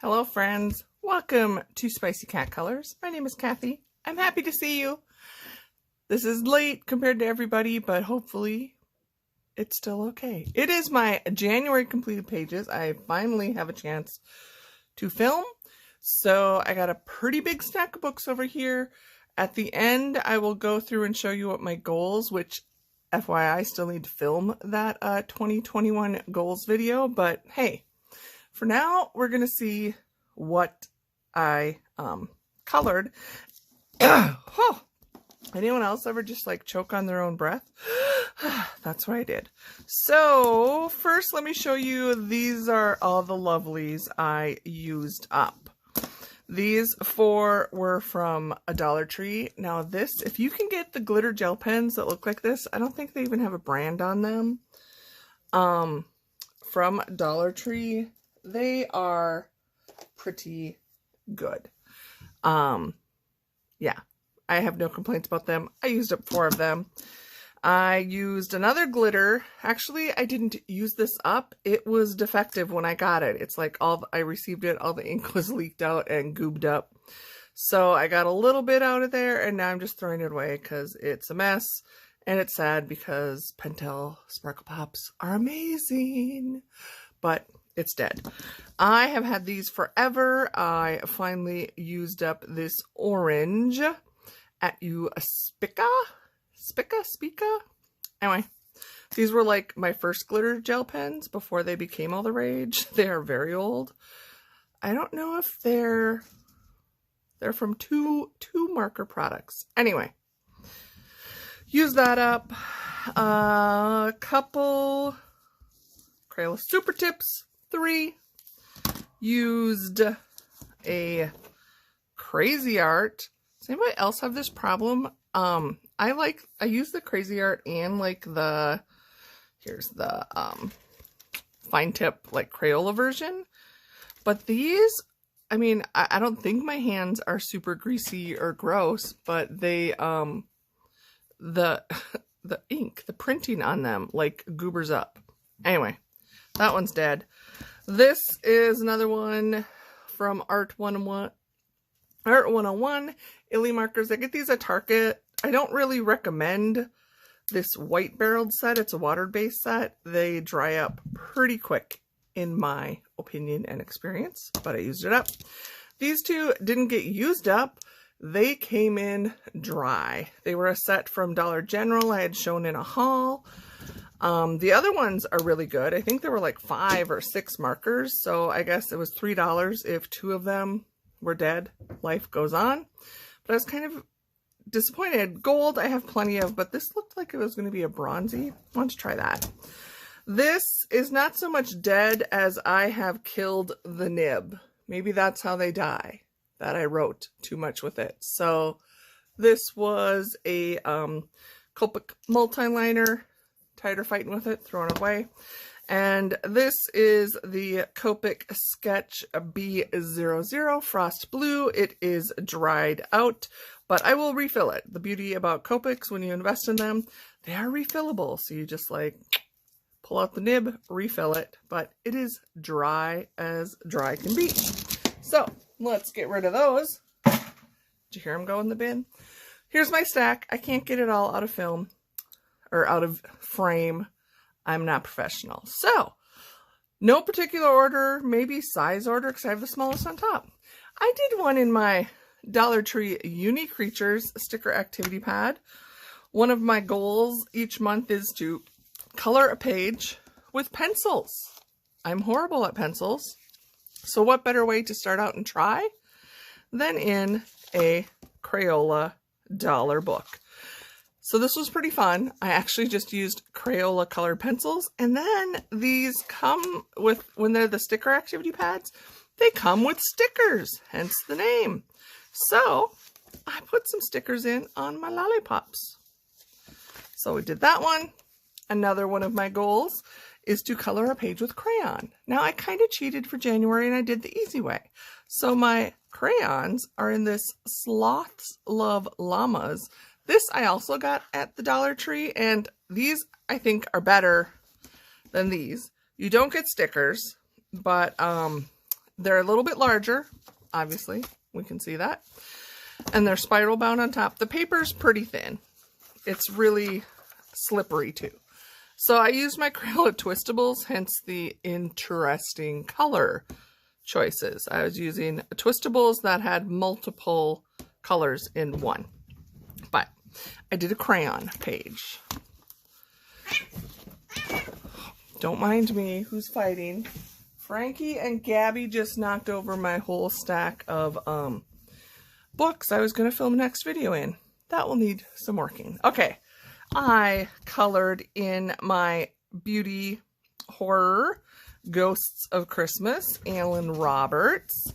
Hello friends, welcome to Spicey Cat Colors. My name is Kathy. I'm happy to see you. This is late compared to everybody, but hopefully it's still okay. It is my January completed pages. I finally have a chance to film. So I got a pretty big stack of books over here. At the end, I will go through and show you what my goals, which FYI, I still need to film that 2021 goals video, but hey, for now, we're going to see what I colored. Oh, anyone else ever just like choke on their own breath? That's what I did. So first, let me show you, these are all the lovelies I used up. These four were from a Dollar Tree. Now this, if you can get the glitter gel pens that look like this, I don't think they even have a brand on them. From Dollar Tree. They are pretty good. Yeah, I have no complaints about them. I used up 4 of them. I used another glitter. Actually, I didn't use this up. It was defective when I got it. It's like I received it, all the ink was leaked out and goobed up. So I got a little bit out of there and now I'm just throwing it away because it's a mess. And it's sad because Pentel Sparkle Pops are amazing. But it's dead. I have had these forever. I finally used up this orange at Spica. Anyway, these were like my first glitter gel pens before they became all the rage. They are very old. I don't know if they're from two marker products. Anyway, use that up. A couple Crayola Super Tips. 3, used a Crazy Art. Does anybody else have this problem? I use the Crazy Art and like here's the fine tip like Crayola version. But these, I mean, I don't think my hands are super greasy or gross, but they the ink, the printing on them like goobers up. Anyway, that one's dead. This is another one from Art 101, Illy markers. I get these at Target. I don't really recommend this white barreled set. It's a water-based set. They dry up pretty quick in my opinion and experience, but I used it up. These two didn't get used up. They came in dry. They were a set from Dollar General. I had shown in a haul. The other ones are really good. I think there were like 5 or 6 markers, so I guess it was $3 if 2 of them were dead. Life goes on. But I was kind of disappointed. Gold I have plenty of, but this looked like it was going to be a bronzy. I want to try that. This is not so much dead as I have killed the nib. Maybe that's how they die, that I wrote too much with it. So this was a Copic multi-liner. Tired of fighting with it, throwing it away. And this is the Copic Sketch B00 Frost Blue. It is dried out, but I will refill it. The beauty about Copics, when you invest in them, they are refillable. So you just like pull out the nib, refill it, but it is dry as dry can be. So let's get rid of those. Did you hear them go in the bin? Here's my stack. I can't get it all out of film. Or out of frame. I'm not professional. So, no particular order, maybe size order because I have the smallest on top. I did one in my Dollar Tree Uni Creatures sticker activity pad. One of my goals each month is to color a page with pencils. I'm horrible at pencils. So what better way to start out and try than in a Crayola dollar book. So this was pretty fun. I actually just used Crayola colored pencils, and then these come with, when they're the sticker activity pads, they come with stickers, hence the name. So I put some stickers in on my lollipops. So we did that one. Another one of my goals is to color a page with crayon. Now I kind of cheated for January and I did the easy way. So my crayons are in this Sloths Love Llamas. This I also got at the Dollar Tree, and these I think are better than these. You don't get stickers, but They're a little bit larger, obviously, we can see that. And they're spiral bound on top. The paper's pretty thin. It's really slippery too. So I used my Crayola Twistables, hence the interesting color choices. I was using Twistables that had multiple colors in one. But I did a crayon page. Don't mind me, who's fighting? Frankie and Gabby just knocked over my whole stack of books I was going to film the next video in. That will need some working. Okay, I colored in my beauty horror Ghosts of Christmas, Alan Roberts.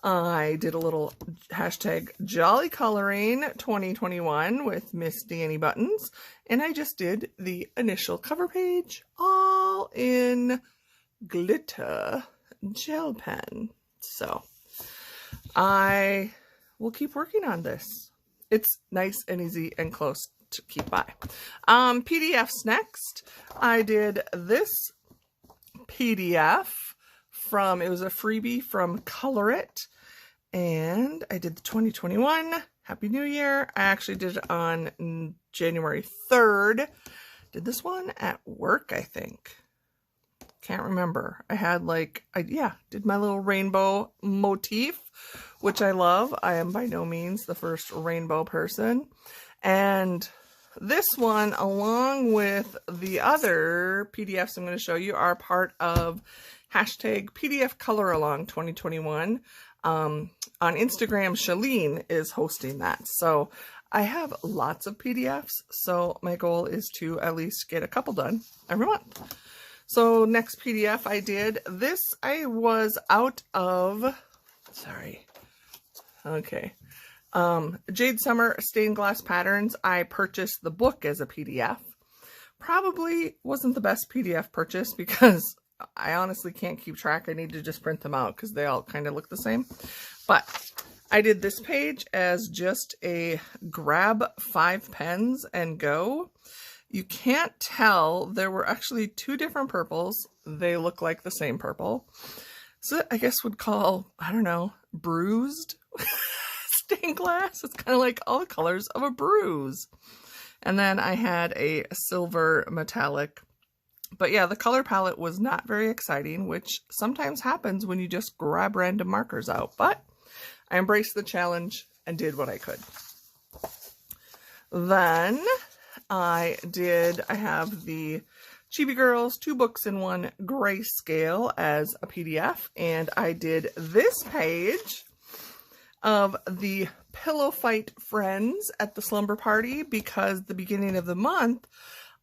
I did a little hashtag Jolly Coloring 2021 with Miss Danny Buttons, and I just did the initial cover page all in glitter gel pen. So I will keep working on this. It's nice and easy and close to keep by. PDFs next. I did this PDF from, it was a freebie from Color It, and I did the 2021 Happy New Year. I actually did it on January 3rd. Did this one at work, I think. Can't remember. I had like, yeah, did my little rainbow motif, which I love. I am by no means the first rainbow person. And this one, along with the other PDFs I'm going to show you, are part of hashtag PDF Color Along 2021. On Instagram, Shalene is hosting that. So I have lots of PDFs. So my goal is to at least get a couple done every month. So next PDF I did, this I was out of, sorry, okay, Jade Summer Stained Glass Patterns. I purchased the book as a PDF. Probably wasn't the best PDF purchase because I honestly can't keep track. I need to just print them out because they all kind of look the same. But I did this page as just a grab 5 pens and go. You can't tell, there were actually 2 different purples. They look like the same purple. So I guess would call, I don't know, bruised stained glass. It's kind of like all the colors of a bruise. And then I had a silver metallic. But yeah, the color palette was not very exciting, which sometimes happens when you just grab random markers out. But I embraced the challenge and did what I could. Then I have the Chibi Girls 2 books in 1 grayscale as a PDF, and I did this page of the Pillow Fight Friends at the Slumber Party because the beginning of the month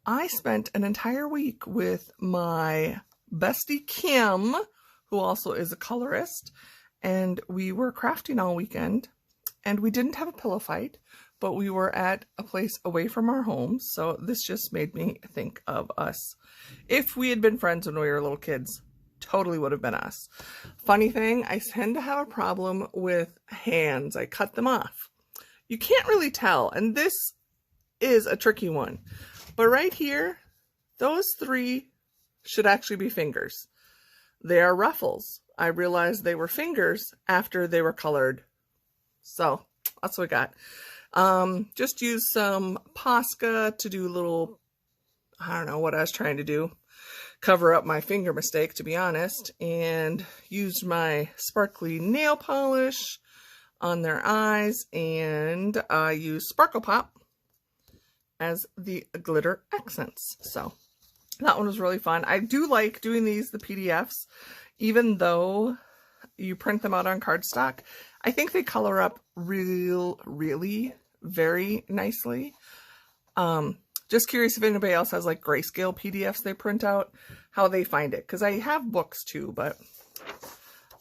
I spent an entire week with my bestie Kim, who also is a colorist, and we were crafting all weekend, and we didn't have a pillow fight, but we were at a place away from our homes, so this just made me think of us. If we had been friends when we were little kids, totally would have been us. Funny thing, I tend to have a problem with hands. I cut them off. You can't really tell, and this is a tricky one. But right here, those 3 should actually be fingers. They are ruffles. I realized they were fingers after they were colored. So that's what we got. Just use some Posca to do little, I don't know what I was trying to do, cover up my finger mistake, to be honest, and used my sparkly nail polish on their eyes, and I used Sparkle Pop as the glitter accents. So that one was really fun. I do like doing these, the PDFs, even though you print them out on cardstock. I think they color up really very nicely. Just curious if anybody else has like grayscale PDFs they print out, how they find it. Because I have books too, but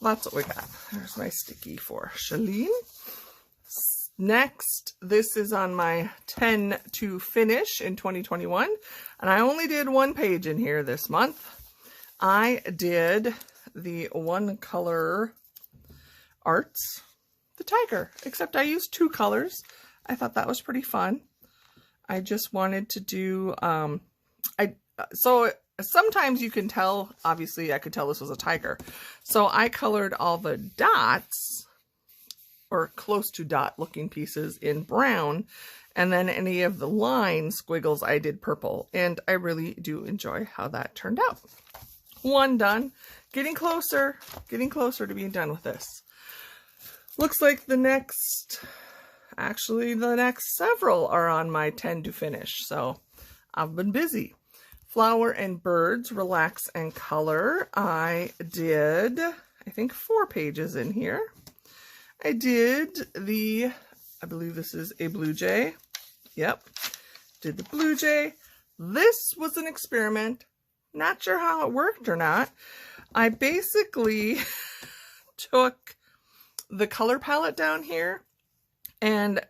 that's what we got. There's my sticky for Shalene. Next, this is on my 10 to finish in 2021. And I only did 1 page in here this month. I did the 1 color arts, the tiger, except I used 2 colors. I thought that was pretty fun. I just wanted to do, so sometimes you can tell, obviously I could tell this was a tiger. So I colored all the dots, or close to dot looking pieces, in brown. And then any of the line squiggles I did purple. And I really do enjoy how that turned out. One done. Getting closer to being done with this. Looks like the next several are on my 10 to finish. So I've been busy. Flower and Birds, Relax and Color. I did, I think, 4 pages in here. I did I believe this is a blue jay. Yep, did the blue jay. This was an experiment. Not sure how it worked or not. I basically took the color palette down here and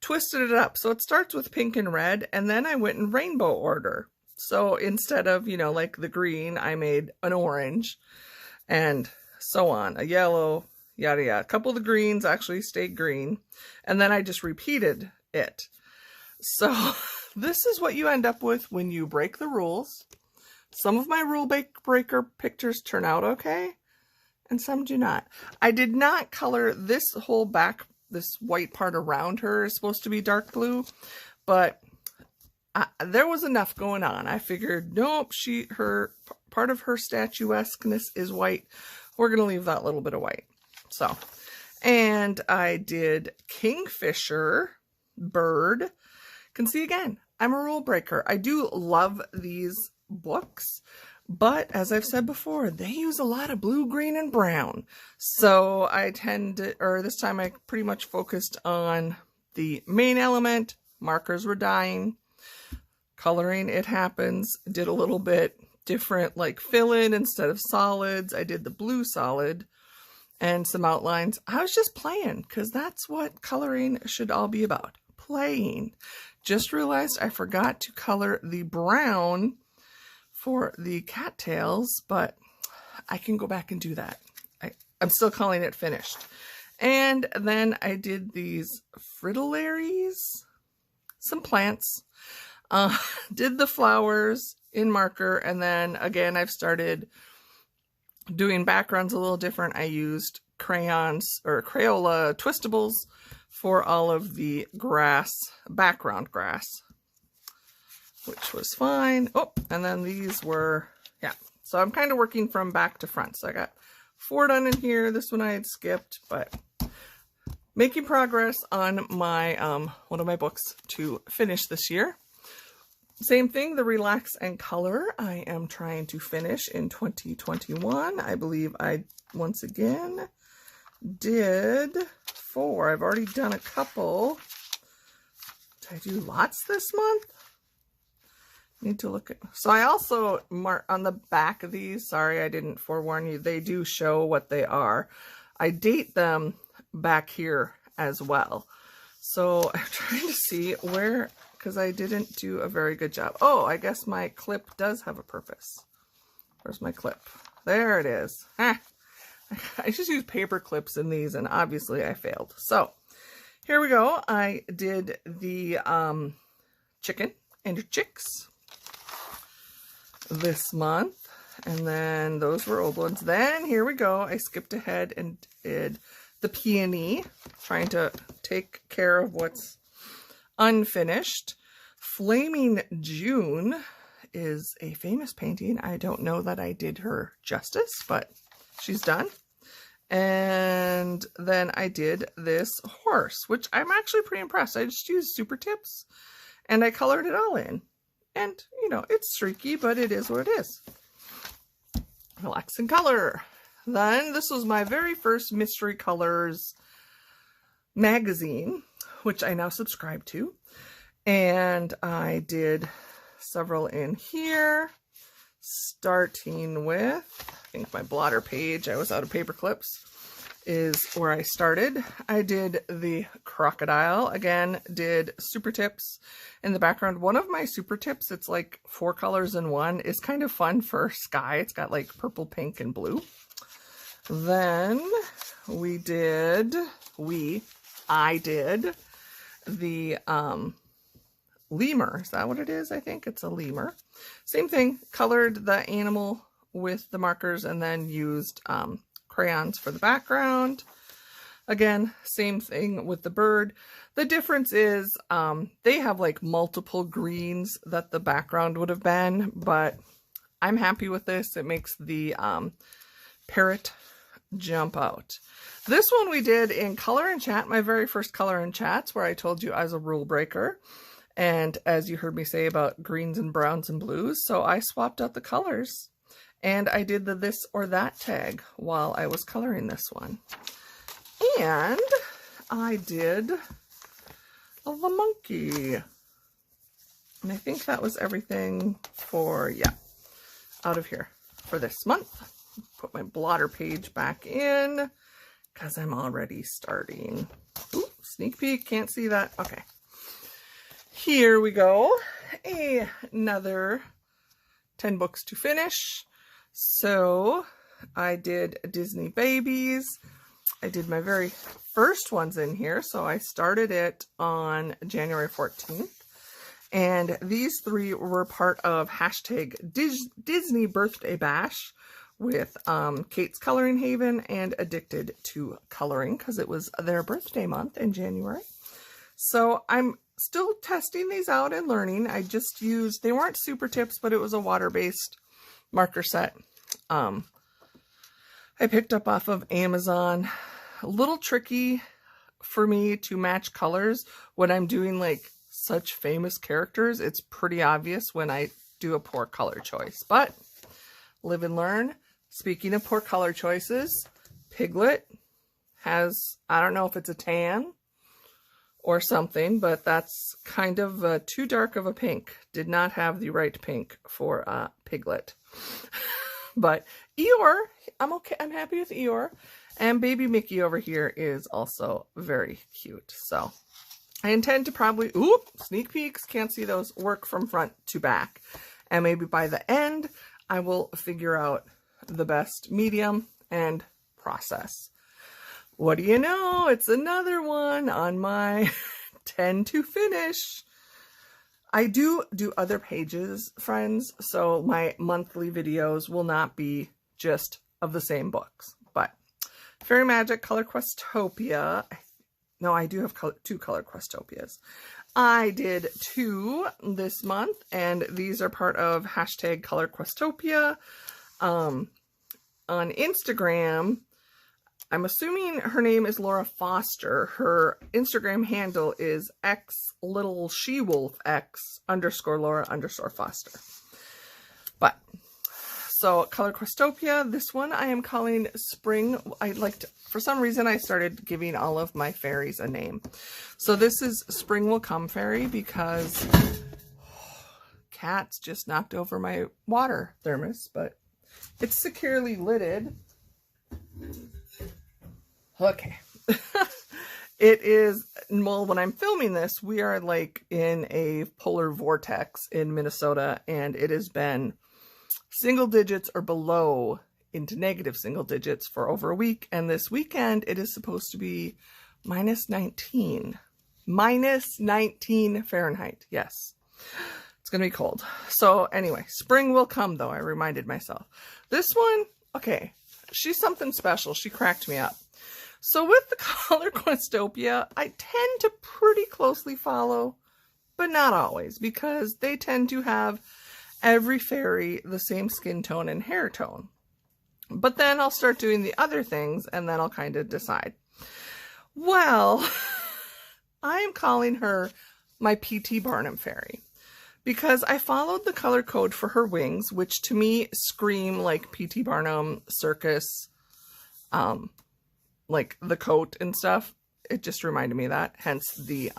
twisted it up. So it starts with pink and red, and then I went in rainbow order. So instead of, you know, like the green, I made an orange and so on, a yellow, yada yada. A couple of the greens actually stayed green, and then I just repeated it. So this is what you end up with when you break the rules. Some of my rule breaker pictures turn out okay, and some do not. I did not color this whole back, this white part around her is supposed to be dark blue, but there was enough going on. I figured, nope, part of her statuesqueness is white. We're going to leave that little bit of white. So, and I did Kingfisher, Bird. Can see again, I'm a rule breaker. I do love these books, but as I've said before, they use a lot of blue, green, and brown. So I this time I pretty much focused on the main element. Markers were dying. Coloring, it happens. Did a little bit different, like fill-in instead of solids. I did the blue solid and some outlines. I was just playing, because that's what coloring should all be about. Playing. Just realized I forgot to color the brown for the cattails, but I can go back and do that. I'm still calling it finished. And then I did these fritillaries, some plants, did the flowers in marker, and then again I've started doing backgrounds a little different. I used crayons or Crayola twistables for all of the background grass, which was fine. Oh, and then these were, yeah. So I'm kind of working from back to front. So I got 4 done in here. This one I had skipped, but making progress on my one of my books to finish this year. Same thing, the Relax and Color. I am trying to finish in 2021. I believe I once again did 4. I've already done a couple. Did I do lots this month? Need to look at, so I also mark on the back of these, sorry I didn't forewarn you, they do show what they are. I date them back here as well. So I'm trying to see where, because I didn't do a very good job. Oh, I guess my clip does have a purpose. Where's my clip? There it is. Ah, I just used paper clips in these, and obviously I failed. So here we go. I did the chicken and chicks this month, and then those were old ones. Then here we go. I skipped ahead and did the peony, trying to take care of what's unfinished. Flaming June is a famous painting. I don't know that I did her justice, but she's done. And then I did this horse, which I'm actually pretty impressed. I just used super tips and I colored it all in. And, you know, it's streaky, but it is what it is. Relax and Color. Then this was my very first Mystery Colors magazine, which I now subscribe to. And I did several in here, starting with, I think my blotter page, I was out of paper clips, is where I started. I did the crocodile, again, did super tips in the background. One of my super tips, it's like 4 colors in one, is kind of fun for sky. It's got like purple, pink, and blue. Then I did the lemur. Is that what it is? I think it's a lemur. Same thing, colored the animal with the markers and then used crayons for the background. Again, same thing with the bird. The difference is they have like multiple greens that the background would have been, but I'm happy with this. It makes the parrot jump out. This one we did in Color and Chat, my very first Color and Chats, where I told you I was a rule breaker. And as you heard me say about greens and browns and blues, so I swapped out the colors and I did the this or that tag while I was coloring this one. And I did the monkey. And I think that was everything for, yeah, out of here for this month. Put my blotter page back in because I'm already starting. Ooh, sneak peek, can't see that. Okay. Here we go. Another 10 books to finish. So I did Disney Babies. I did my very first ones in here. So I started it on January 14th. And these 3 were part of hashtag Disney Birthday Bash with Kate's Coloring Haven and Addicted to Coloring because it was their birthday month in January. So I'm still testing these out and learning. I just used, they weren't super tips, but it was a water-based marker set. I picked up off of Amazon. A little tricky for me to match colors when I'm doing like such famous characters. It's pretty obvious when I do a poor color choice, but live and learn. Speaking of poor color choices, Piglet has, I don't know if it's a tan or something, but that's kind of too dark of a pink. Did not have the right pink for Piglet. But Eeyore, I'm okay. I'm happy with Eeyore. And baby Mickey over here is also very cute. So I intend to probably, oop, sneak peeks, can't see those, work from front to back. And maybe by the end, I will figure out the best medium and process. What do you know? It's another one on my 10 to finish. I do other pages, friends, so my monthly videos will not be just of the same books. But Fairy Magic, Color Questopia. No, I do have 2 Color Questopias. I did 2 this month, and these are part of hashtag Color Questopia. On Instagram, I'm assuming her name is Laura Foster. Her Instagram handle is x_Laura_Foster. But, so Color Questopia, this one I am calling Spring. I liked, for some reason I started giving all of my fairies a name. So this is Spring Will Come Fairy because cats just knocked over my water thermos, but it's securely lidded. Okay. It is, well, when I'm filming this, we are like in a polar vortex in Minnesota, and it has been single digits or below into negative single digits for over a week. And this weekend, it is supposed to be -19. -19 Fahrenheit. Yes. It's going to be cold. So anyway, spring will come, though. I reminded myself. This one, okay, she's something special. She cracked me up. So with the Color Questopia, I tend to pretty closely follow, but not always, because they tend to have every fairy the same skin tone and hair tone. But then I'll start doing the other things, and then I'll kind of decide. Well, I am calling her my P.T. Barnum fairy, because I followed the color code for her wings, which to me scream like P.T. Barnum circus, like the coat and stuff. It just reminded me of that, hence the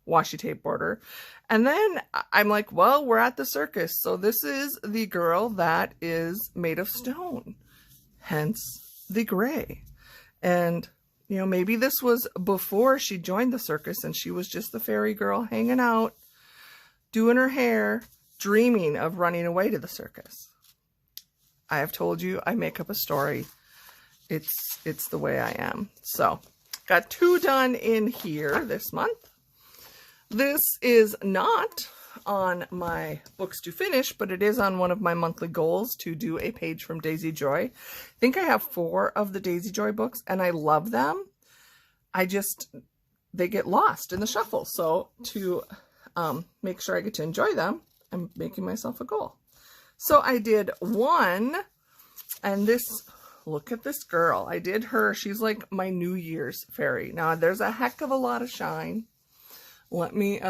washi tape border. And then I'm like, well, we're at the circus, so this is the girl that is made of stone, hence the gray. And, you know, maybe this was before she joined the circus and she was just the fairy girl hanging out, doing her hair, dreaming of running away to the circus. I have told you I make up a story. It's the way I am. So, got 2 done in here this month. This is not on my books to finish, but it is on one of my monthly goals to do a page from Daisy Joy. I think I have 4 of the Daisy Joy books and I love them. They get lost in the shuffle. So to make sure I get to enjoy them, I'm making myself a goal. So I did one, and look at this girl. I did her. She's like my New Year's fairy. Now there's a heck of a lot of shine. Let me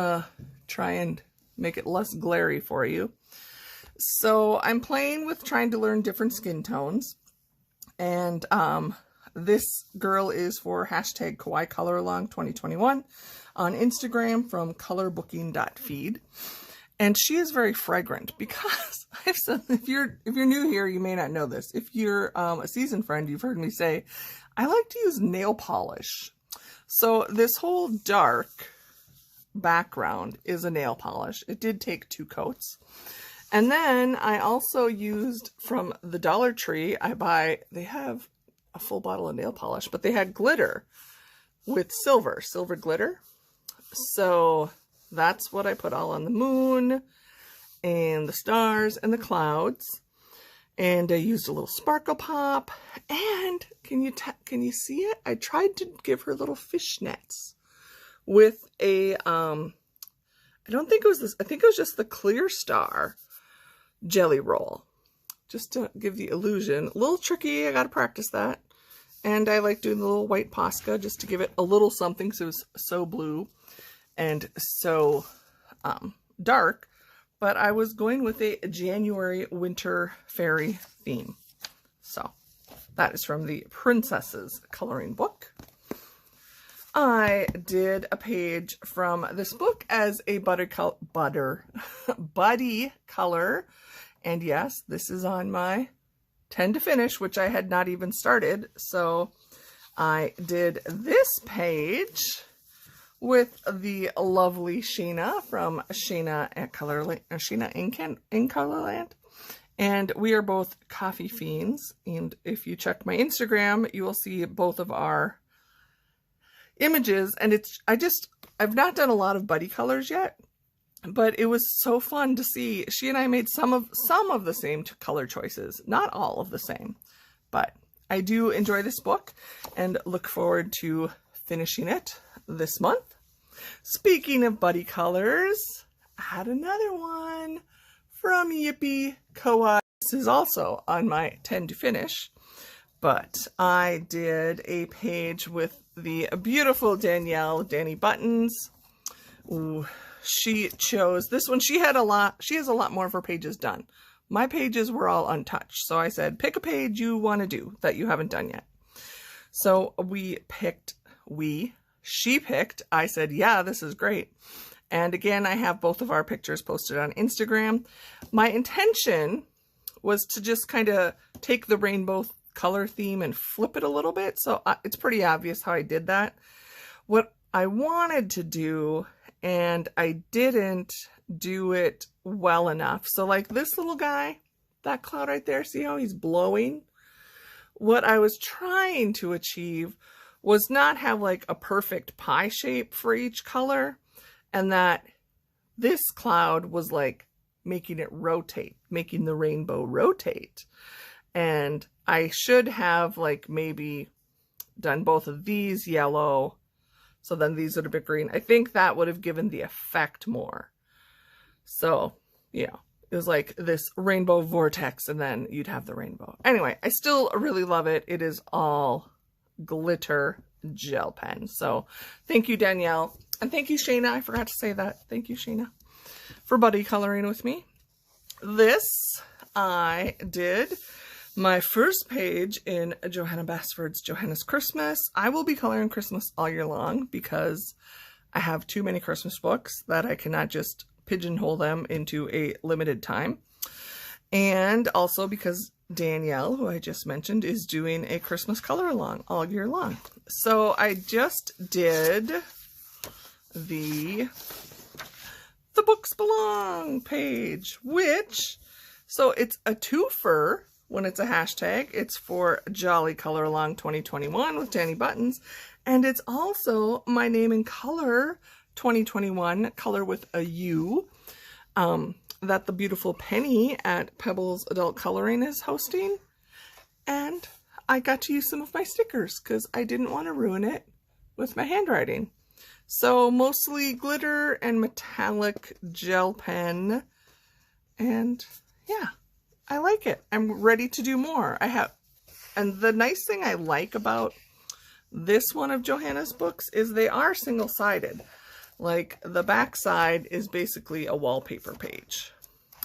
try and make it less glary for you. So I'm playing with trying to learn different skin tones. And this girl is for hashtag Kawaii Color Along 2021 on Instagram from colorbooking.feed. And she is very fragrant because I've said, if you're new here, you may not know this. If you're a seasoned friend, you've heard me say, I like to use nail polish. So this whole dark background is a nail polish. It did take 2 coats. And then I also used from the Dollar Tree, they have a full bottle of nail polish, but they had glitter with silver glitter. So that's what I put all on the moon and the stars and the clouds. And I used a little sparkle pop. And can you see it? I tried to give her little fishnets with a, I think it was just the Clear Star jelly roll, just to give the illusion. A little tricky, I gotta practice that. And I like doing the little white Posca just to give it a little something, so it was so blue and so dark. But I was going with a January winter fairy theme. So that is from the Princesses coloring book. I did a page from this book as a buddy color. And yes, this is on my 10 to finish, which I had not even started. So I did this page with the lovely Sheena from Sheena at Sheena in Colorland. And we are both coffee fiends. And if you check my Instagram, you will see both of our images. And I've not done a lot of buddy colors yet, but it was so fun to see. She and I made some of the same color choices, not all of the same, but I do enjoy this book and look forward to finishing it this month. Speaking of buddy colors, I had another one from Yippee Kawaii. This is also on my 10 to finish, but I did a page with the beautiful Danielle, Danny Buttons. Ooh, she chose this one. She has a lot more of her pages done. My pages were all untouched. So I said, pick a page you want to do that you haven't done yet. So she picked, I said, yeah, this is great. And again, I have both of our pictures posted on Instagram. My intention was to just kind of take the rainbow color theme and flip it a little bit. So it's pretty obvious how I did that. What I wanted to do, and I didn't do it well enough. So like this little guy, that cloud right there, see how he's blowing? What I was trying to achieve was not have like a perfect pie shape for each color, and that this cloud was like making it rotate, making the rainbow rotate. And I should have like maybe done both of these yellow, so then these would have been green. I think that would have given the effect more. So, yeah, it was like this rainbow vortex, and then you'd have the rainbow. Anyway, I still really love it. It is all glitter gel pen. So thank you, Danielle. And thank you, Sheena. I forgot to say that. Thank you, Sheena, for buddy coloring with me. This, I did my first page in Johanna Basford's Johanna's Christmas. I will be coloring Christmas all year long because I have too many Christmas books that I cannot just pigeonhole them into a limited time. And also because Danielle, who I just mentioned, is doing a Christmas color along all year long. So I just did the Books Belong page, so it's a twofer when it's a hashtag. It's for Jolly Color Along 2021 with Danny Buttons, and it's also my name in color 2021 Color with a U that the beautiful Penny at Pebbles Adult Coloring is hosting. And I got to use some of my stickers because I didn't want to ruin it with my handwriting. So mostly glitter and metallic gel pen. And yeah, I like it. I'm ready to do more. And the nice thing I like about this one of Johanna's books is they are single-sided. Like the back side is basically a wallpaper page.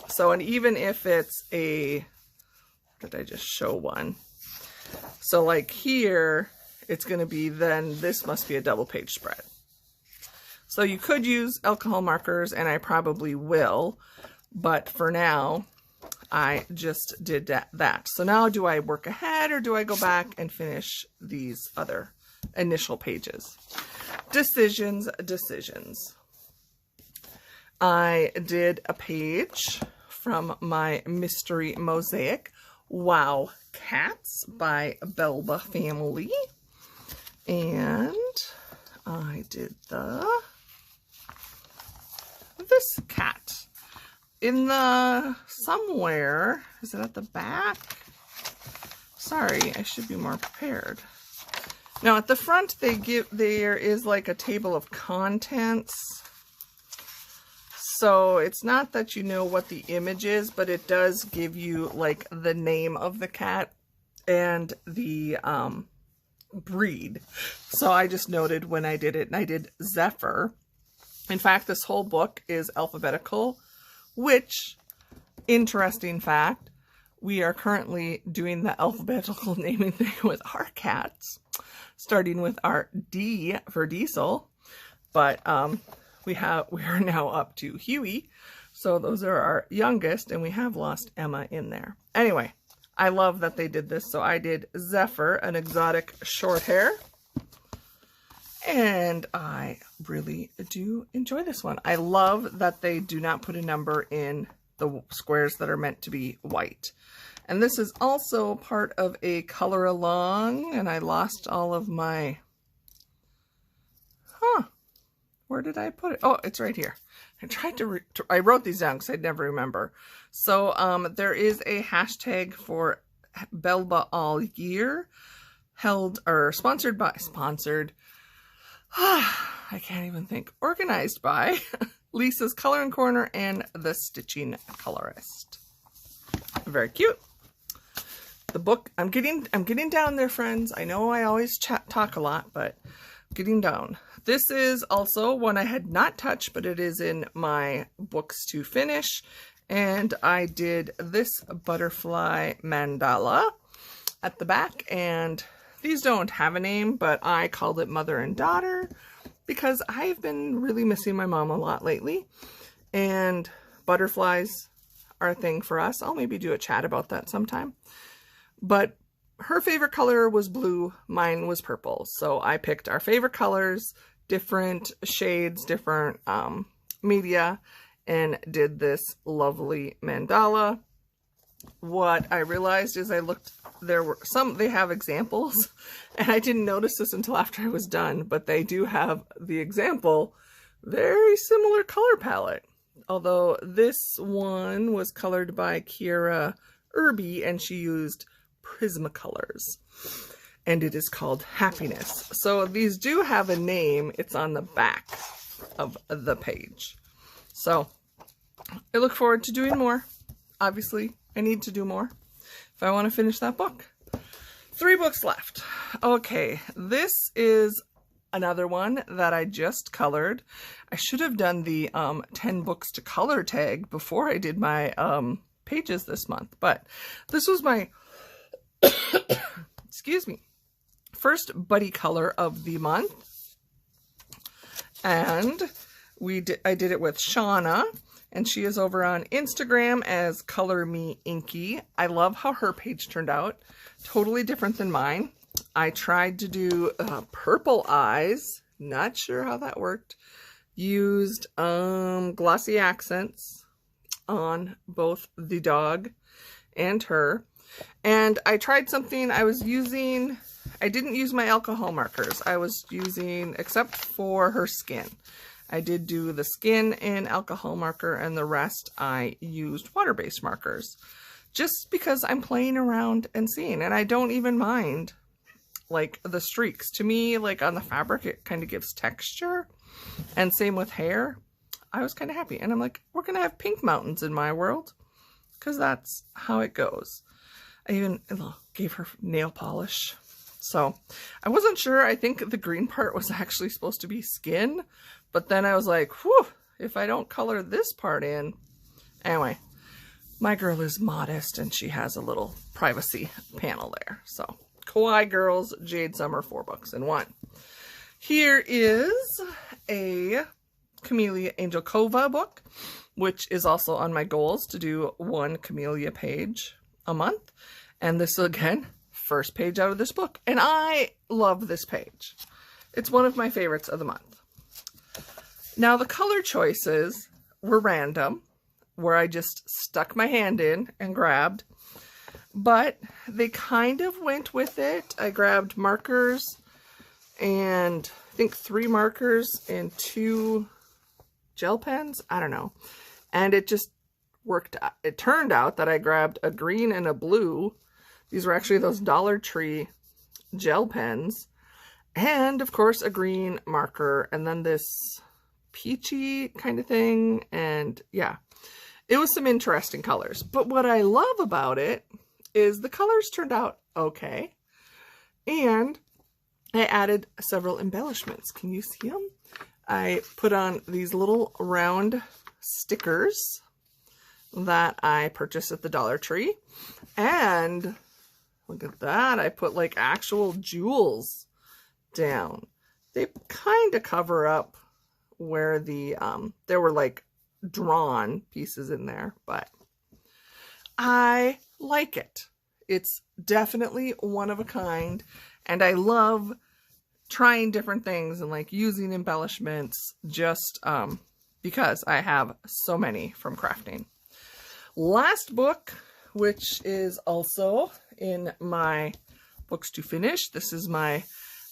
So, and even if it's did I just show one? So like here, it's going to be then, this must be a double page spread. So you could use alcohol markers, and I probably will, but for now, I just did that. So now do I work ahead or do I go back and finish these other initial pages? Decisions. I did a page from my mystery mosaic, Wow Cats by Belba Family. And I did this cat. In the, somewhere, is it at the back? Sorry, I should be more prepared. Now at the front there is like a table of contents. So it's not that you know what the image is, but it does give you like the name of the cat and the breed. So I just noted when I did it, and I did Zephyr. In fact, this whole book is alphabetical, which, interesting fact, we are currently doing the alphabetical naming thing with our cats, starting with our D for Diesel, but we are now up to Huey, so those are our youngest, and we have lost Emma in there. Anyway, I love that they did this, so I did Zephyr, an exotic short hair. And I really do enjoy this one. I love that they do not put a number in the squares that are meant to be white. And this is also part of a color along, and I lost all of my, where did I put it? Oh, it's right here. I tried I wrote these down because I'd never remember. So there is a hashtag for Belba All Year, sponsored, I can't even think. Organized by Lisa's Coloring Corner and the Stitching Colorist. Very cute. The book, I'm getting down there, friends. I know I always talk a lot, but getting down. This is also one I had not touched, but it is in my books to finish. And I did this butterfly mandala at the back, and these don't have a name, but I called it Mother and Daughter because I've been really missing my mom a lot lately, and butterflies are a thing for us. I'll maybe do a chat about that sometime. But her favorite color was blue, mine was purple. So I picked our favorite colors, different shades, different media, and did this lovely mandala. What I realized is they have examples, and I didn't notice this until after I was done, but they do have the example, very similar color palette. Although this one was colored by Kira Irby, and she used Prismacolors, and it is called Happiness. So these do have a name. It's on the back of the page. So I look forward to doing more. Obviously, I need to do more if I want to finish that book. 3 books left. Okay, this is another one that I just colored. I should have done the 10 books to color tag before I did my pages this month, but this was my excuse me, first buddy color of the month. And I did it with Shauna, and she is over on Instagram as Color Me Inky. I love how her page turned out. Totally different than mine. I tried to do purple eyes. Not sure how that worked. Used glossy accents on both the dog and her. And I tried something I didn't use my alcohol markers. I was using, except for her skin, I did do the skin in alcohol marker, and the rest I used water-based markers. Just because I'm playing around and seeing, and I don't even mind like the streaks. To me, like on the fabric, it kind of gives texture, and same with hair. I was kind of happy, and I'm like, we're gonna have pink mountains in my world, because that's how it goes. I even gave her nail polish. So I wasn't sure. I think the green part was actually supposed to be skin, but then I was like, whew, if I don't color this part in. Anyway, my girl is modest, and she has a little privacy panel there. So Kawaii Girls, Jade Summer, 4 books in 1. Here is a Camellia Angel Kova book, which is also on my goals to do 1 Camellia page a month. And this, again, first page out of this book. And I love this page. It's one of my favorites of the month. Now, the color choices were random, where I just stuck my hand in and grabbed. But they kind of went with it. I grabbed markers, and I think 3 markers and 2 gel pens. I don't know. And it just worked out. It turned out that I grabbed a green and a blue. These were actually those Dollar Tree gel pens. And, of course, a green marker. And then this peachy kind of thing. And, yeah. It was some interesting colors. But what I love about it is the colors turned out okay. And I added several embellishments. Can you see them? I put on these little round stickers that I purchased at the Dollar Tree. And look at that. I put like actual jewels down. They kind of cover up where the, there were like drawn pieces in there, but I like it. It's definitely one of a kind, and I love trying different things and like using embellishments just because I have so many from crafting. Last book, which is also in my books to finish. This is my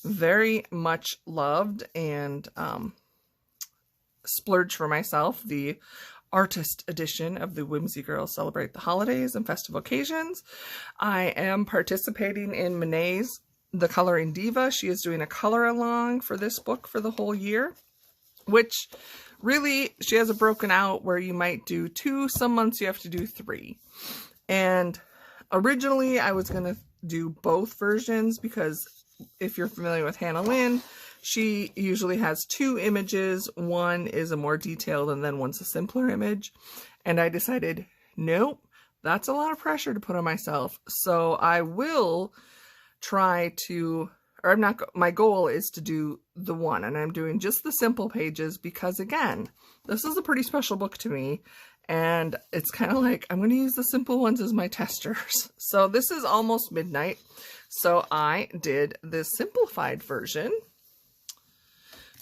very much loved and splurge for myself, the artist edition of the Whimsical Girl Celebrate the Holidays and Festive Occasions. I am participating in Monai's The Coloring Diva. She is doing a color along for this book for the whole year, which really, she has it broken out where you might do 2, some months you have to do 3. And originally I was going to do both versions because if you're familiar with Hannah Lynn, she usually has 2 images. One is a more detailed and then one's a simpler image. And I decided, nope, that's a lot of pressure to put on myself. So I will try to, or I'm not, my goal is to do the one, and I'm doing just the simple pages because, again, this is a pretty special book to me. And it's kind of like, I'm going to use the simple ones as my testers. So this is almost midnight. So I did this simplified version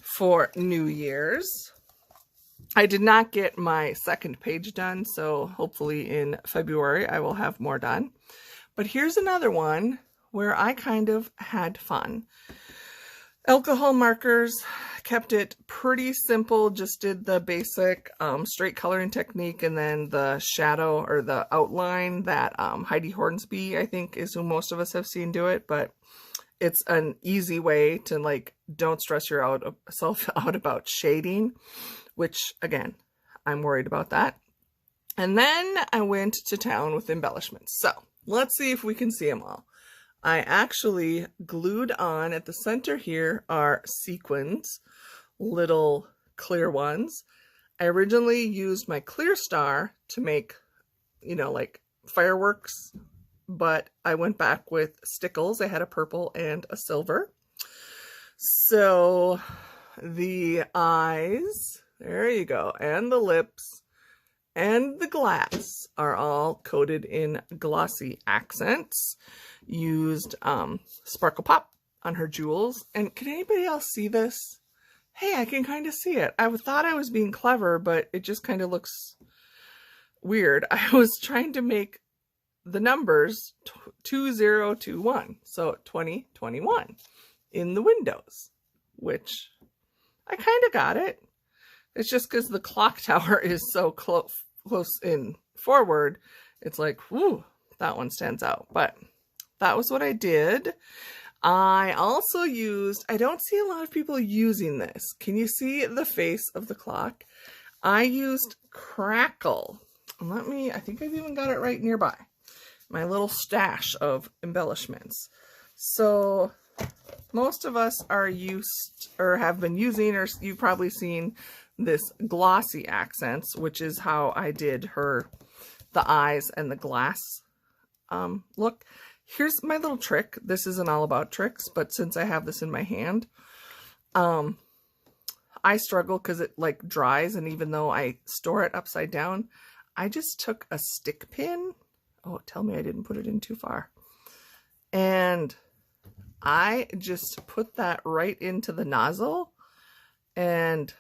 for New Year's. I did not get my second page done, so hopefully in February I will have more done. But here's another one where I kind of had fun. Alcohol markers, kept it pretty simple, just did the basic straight coloring technique and then the shadow or the outline that Heidi Hornsby, I think, is who most of us have seen do it, but it's an easy way to, like, don't stress yourself out about shading, which, again, I'm worried about that. And then I went to town with embellishments. So let's see if we can see them all. I actually glued on at the center here are sequins, little clear ones. I originally used my clear star to make, you know, like fireworks, but I went back with stickles. I had a purple and a silver. So the eyes, there you go, and the lips and the glass are all coated in glossy accents. Used Sparkle Pop on her jewels. And can anybody else see this? Hey, I can kind of see it. I thought I was being clever, but it just kind of looks weird. I was trying to make the numbers 2021, so 2021 in the windows, which I kind of got it. It's just because the clock tower is so close in forward. It's like, whoo, that one stands out. But that was what I did. I also used, I don't see a lot of people using this. Can you see the face of the clock? I used Crackle. I think I've even got it right nearby. My little stash of embellishments. So most of us are used or have been using, or you've probably seen this glossy accents, which is how I did the eyes and the glass look. Here's my little trick. This isn't all about tricks, but since I have this in my hand, I struggle because it like dries, and even though I store it upside down, I just took a stick pin. Oh, tell me I didn't put it in too far. And I just put that right into the nozzle, and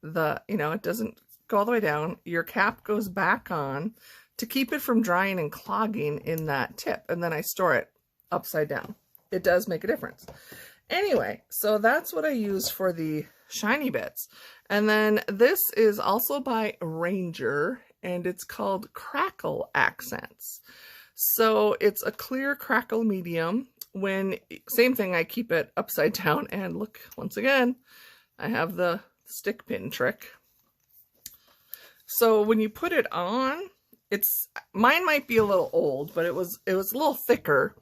it doesn't go all the way down. Your cap goes back on to keep it from drying and clogging in that tip. And then I store it upside down. It does make a difference. Anyway, so that's what I use for the shiny bits. And then this is also by Ranger, and it's called Crackle Accents. So it's a clear crackle medium. Same thing, I keep it upside down, and look, once again, I have the stick pin trick. So when you put it on, mine might be a little old, but it was a little thicker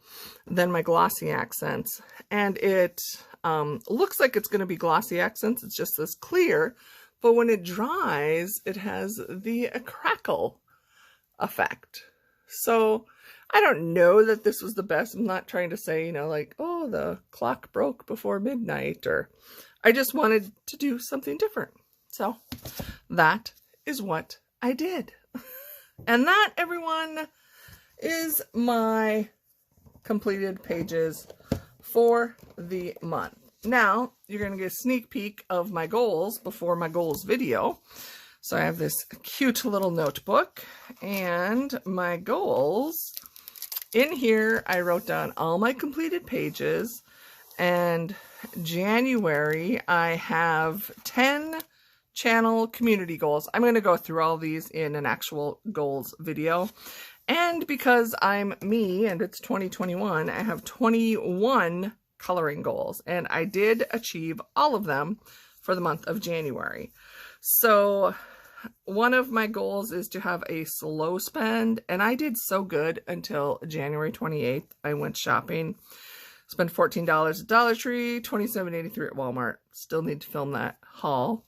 than my glossy accents, and it looks like it's going to be glossy accents. It's just this clear, but when it dries, it has the crackle effect. So I don't know that this was the best. I'm not trying to say, like, oh, the clock broke before midnight, or I just wanted to do something different. So that is what I did. And that, everyone, is my completed pages for the month. Now, you're going to get a sneak peek of my goals before my goals video. So I have this cute little notebook, and my goals. In here, I wrote down all my completed pages, and January, I have 10 channel community goals. I'm going to go through all these in an actual goals video. And because I'm me and it's 2021, I have 21 coloring goals, and I did achieve all of them for the month of January. So one of my goals is to have a slow spend, and I did so good until January 28th. I went shopping, spent $14 at Dollar Tree, $27.83 at Walmart. Still need to film that haul.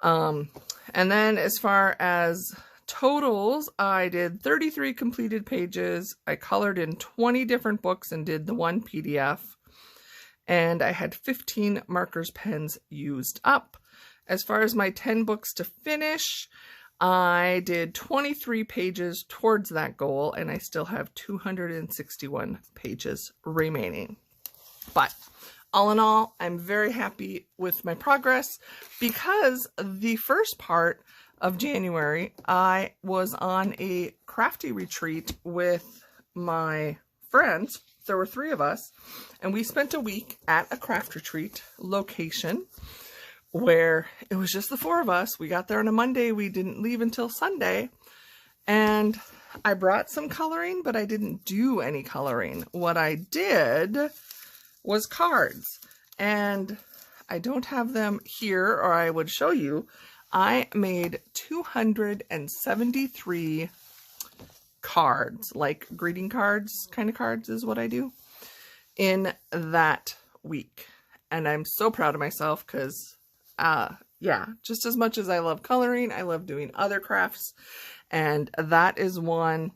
And then as far as totals, I did 33 completed pages. I colored in 20 different books and did the one PDF. And I had 15 markers, pens used up. As far as my 10 books to finish, I did 23 pages towards that goal, and I still have 261 pages remaining. But all in all, I'm very happy with my progress, because the first part of January, I was on a crafty retreat with my friends. There were 3 of us, and we spent a week at a craft retreat location where it was just the 4 of us. We got there on a Monday. We didn't leave until Sunday, and I brought some coloring, but I didn't do any coloring. What I did was cards, and I don't have them here, or I would show you. I made 273 cards, like greeting cards kind of cards is what I do in that week. And I'm so proud of myself because, yeah, just as much as I love coloring, I love doing other crafts. And that is one,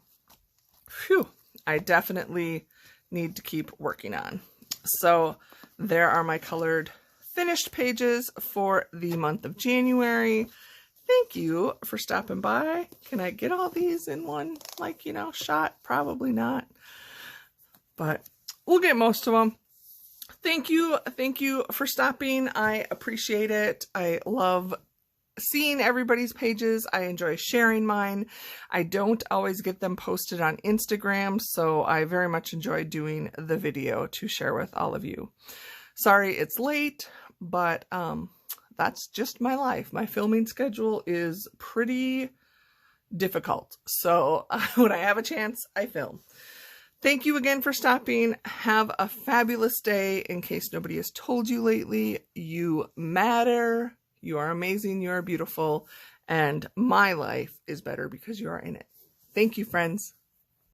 I definitely need to keep working on. So there are my colored finished pages for the month of January. Thank you for stopping by. Can I get all these in one, shot? Probably not, but we'll get most of them. Thank you for stopping. I appreciate it. I love seeing everybody's pages. I enjoy sharing mine. I don't always get them posted on Instagram, so I very much enjoy doing the video to share with all of you. Sorry it's late, but that's just my life. My filming schedule is pretty difficult. So when I have a chance, I film. Thank you again for stopping. Have a fabulous day. In case nobody has told you lately, you matter. You are amazing. You are beautiful. And my life is better because you are in it. Thank you, friends.